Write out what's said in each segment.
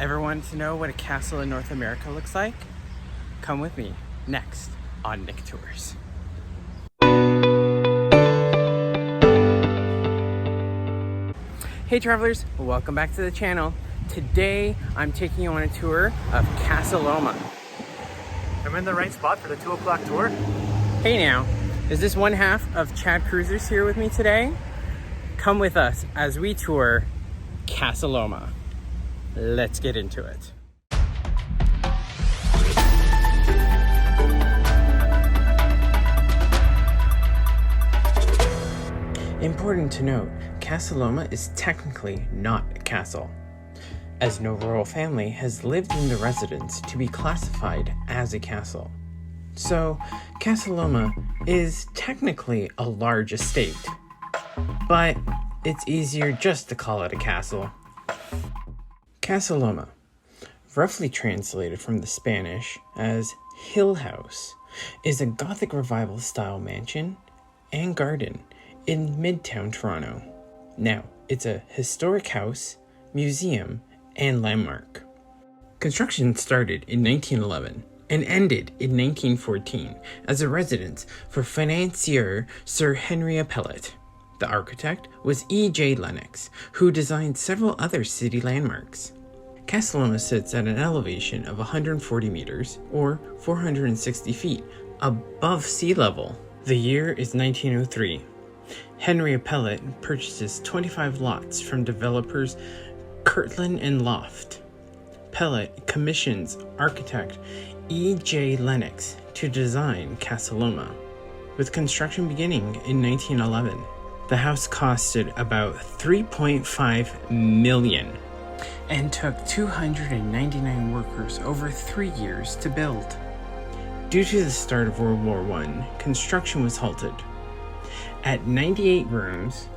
Ever wanted to know what a castle in North America looks like? Come with me next on Nick Tours. Hey travelers, welcome back to the channel. Today I'm taking you on a tour of Casa Loma. I'm in the right spot for the 2 o'clock tour. Hey now, is this one half of Chad Cruisers here with me today? Come with us as we tour Casa Loma. Let's get into it. Important to note, Casa Loma is technically not a castle, as no royal family has lived in the residence to be classified as a castle. So, Casa Loma is technically a large estate, but it's easier just to call it a castle. Casa Loma, roughly translated from the Spanish as Hill House, is a Gothic Revival style mansion and garden in Midtown Toronto. Now, it's a historic house, museum, and landmark. Construction started in 1911 and ended in 1914 as a residence for financier Sir Henry Appellate. The architect was E.J. Lennox, who designed several other city landmarks. Casa Loma sits at an elevation of 140 meters, or 460 feet, above sea level. The year is 1903. Henry Appellate purchases 25 lots from developers Kirtland and Loft. Appellate commissions architect E.J. Lennox to design Casa Loma, with construction beginning in 1911. The house costed about $3.5 million and took 299 workers over 3 years to build. Due to the start of World War I, construction was halted. At 98 rooms,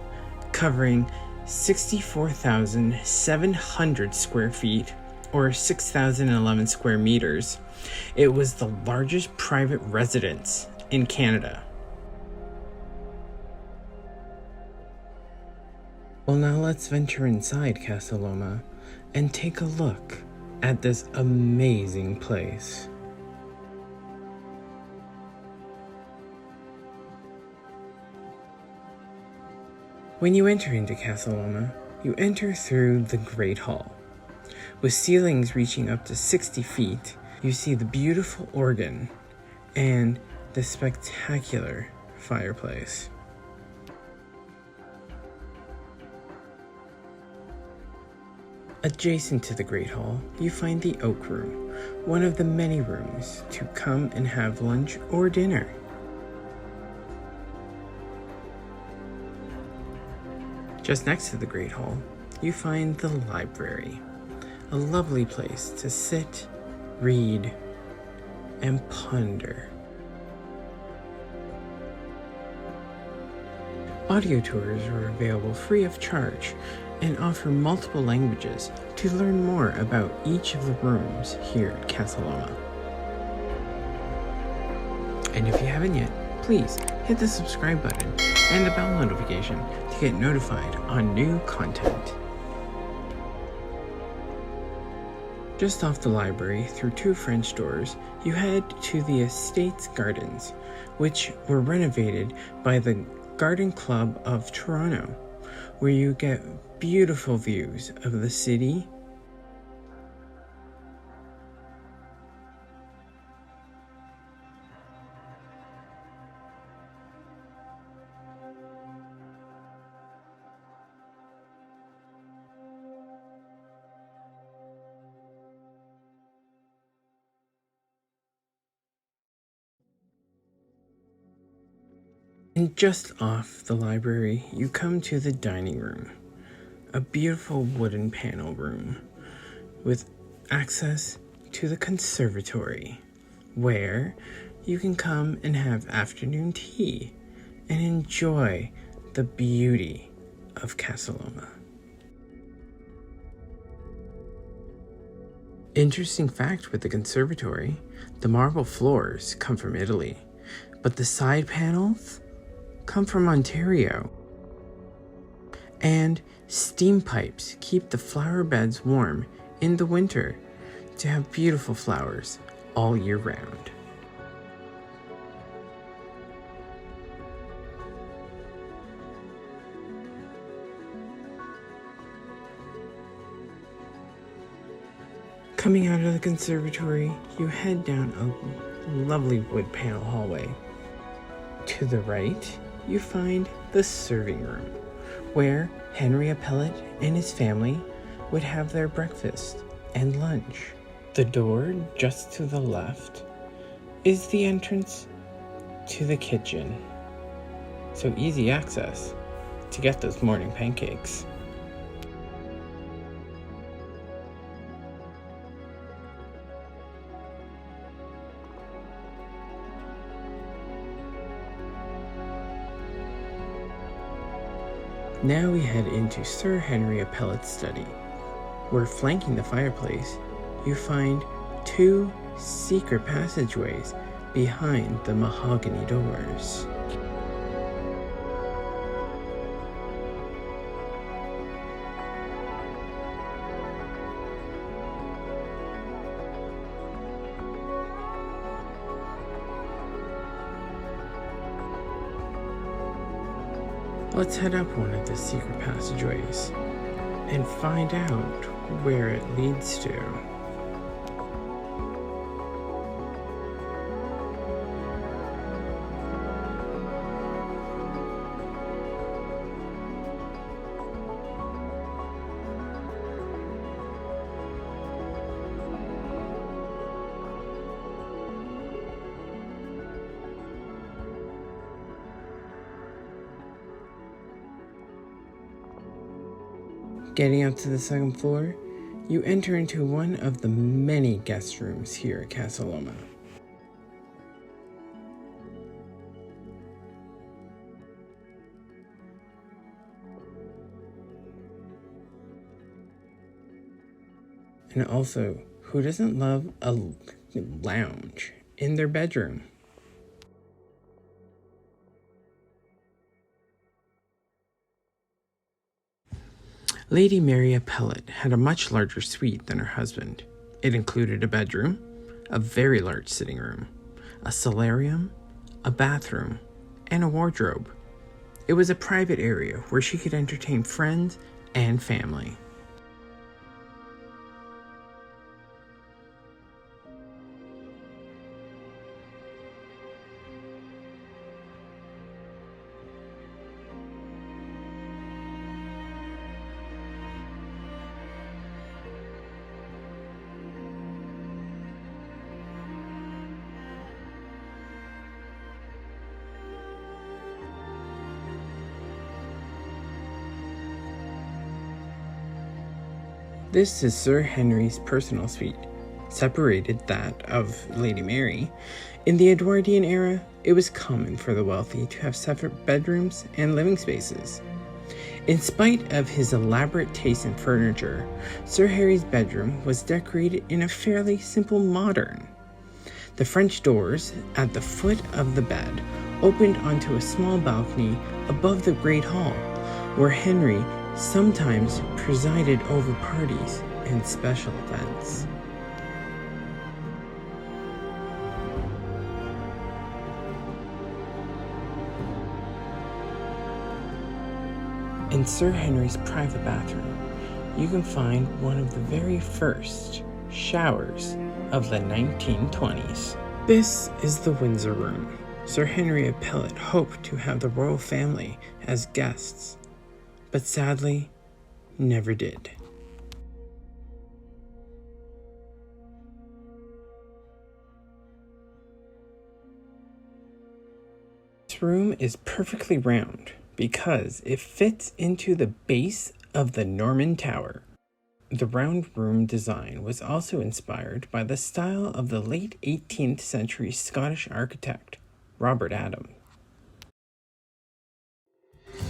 covering 64,700 square feet, or 6,011 square meters, it was the largest private residence in Canada. Well, now let's venture inside Casa Loma and take a look at this amazing place. When you enter into Casa Loma, you enter through the Great Hall. With ceilings reaching up to 60 feet, you see the beautiful organ and the spectacular fireplace. Adjacent to the Great Hall, you find the Oak Room, one of the many rooms to come and have lunch or dinner. Just next to the Great Hall, you find the library, a lovely place to sit, read, and ponder. Audio tours are available free of charge and offer multiple languages to learn more about each of the rooms here at Casa Loma. And if you haven't yet, please hit the subscribe button and the bell notification to get notified on new content. Just off the library, through 2 French doors, you head to the Estates Gardens, which were renovated by the Garden Club of Toronto, where you get beautiful views of the city, and just off the library, you come to the dining room, a beautiful wooden panel room with access to the conservatory, where you can come and have afternoon tea and enjoy the beauty of Casa Loma. Interesting fact with the conservatory, the marble floors come from Italy, but the side panels come from Ontario. And steam pipes keep the flower beds warm in the winter to have beautiful flowers all year round. Coming out of the conservatory, you head down a lovely wood panel hallway. To the right, you find the serving room, where Henry Appellate and his family would have their breakfast and lunch. The door just to the left is the entrance to the kitchen, so easy access to get those morning pancakes. Now we head into Sir Henry Appellate's study, where flanking the fireplace, you find two secret passageways behind the mahogany doors. Let's head up one of the secret passageways and find out where it leads to. Getting up to the second floor, you enter into one of the many guest rooms here at Casa Loma. And also, who doesn't love a lounge in their bedroom? Lady Mary Appellate had a much larger suite than her husband. It included a bedroom, a very large sitting room, a solarium, a bathroom, and a wardrobe. It was a private area where she could entertain friends and family. This is Sir Henry's personal suite, separated that of Lady Mary. In the Edwardian era, it was common for the wealthy to have separate bedrooms and living spaces. In spite of his elaborate taste in furniture, Sir Harry's bedroom was decorated in a fairly simple modern. The French doors at the foot of the bed opened onto a small balcony above the Great Hall, where Henry sometimes presided over parties and special events. In Sir Henry's private bathroom, you can find one of the very first showers of the 1920s. This is the Windsor Room. Sir Henry Appellate hoped to have the royal family as guests, but sadly, never did. This room is perfectly round because it fits into the base of the Norman Tower. The round room design was also inspired by the style of the late 18th century Scottish architect, Robert Adams.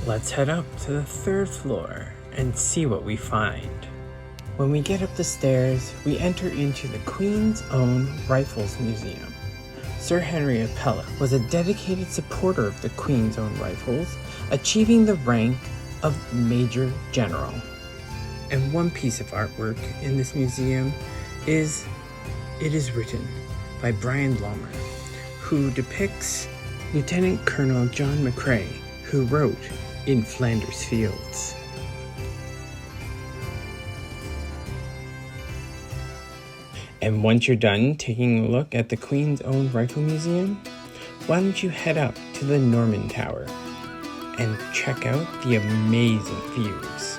Let's head up to the third floor and see what we find. When we get up the stairs, we enter into the Queen's Own Rifles Museum. Sir Henry Appellate was a dedicated supporter of the Queen's Own Rifles, achieving the rank of Major General. And one piece of artwork in this museum is written by Brian Lommer, who depicts Lieutenant Colonel John McCrae, who wrote In Flanders Fields. And once you're done taking a look at the Queen's Own Rifle Museum, why don't you head up to the Norman Tower and check out the amazing views.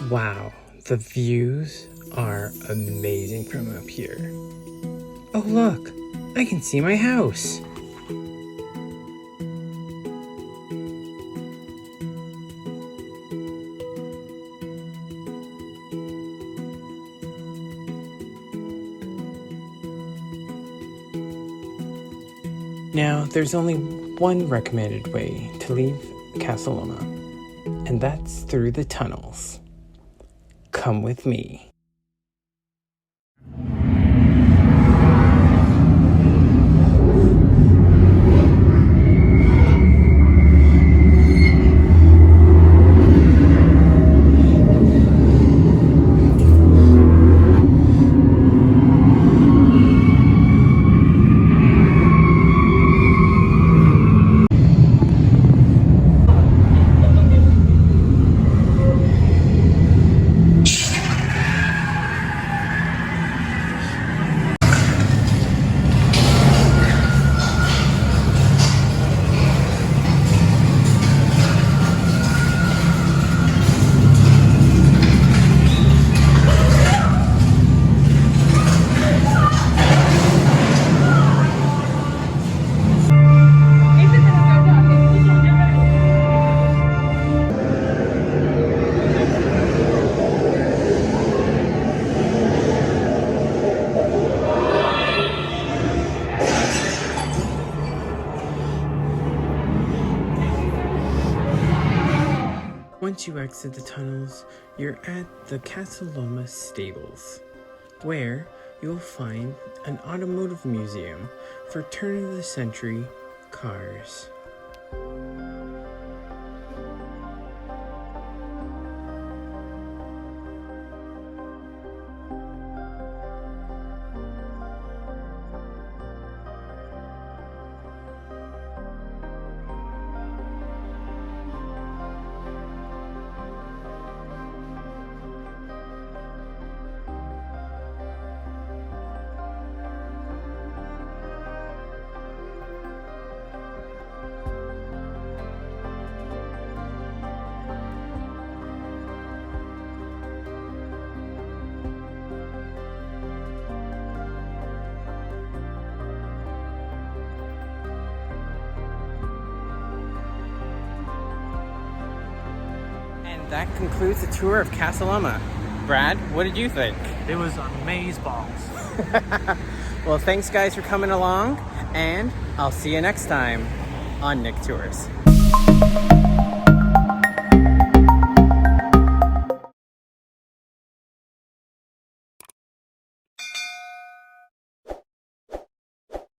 Wow, the views are amazing from up here. Oh look, I can see my house. Now, there's only one recommended way to leave Casa Loma, and that's through the tunnels. Come with me. Once you exit the tunnels, you're at the Casa Loma stables, where you'll find an automotive museum for turn-of-the-century cars. That concludes the tour of Casa Loma. Brad, what did you think? It was amazeballs. Well, thanks guys for coming along, and I'll see you next time on Nick Tours.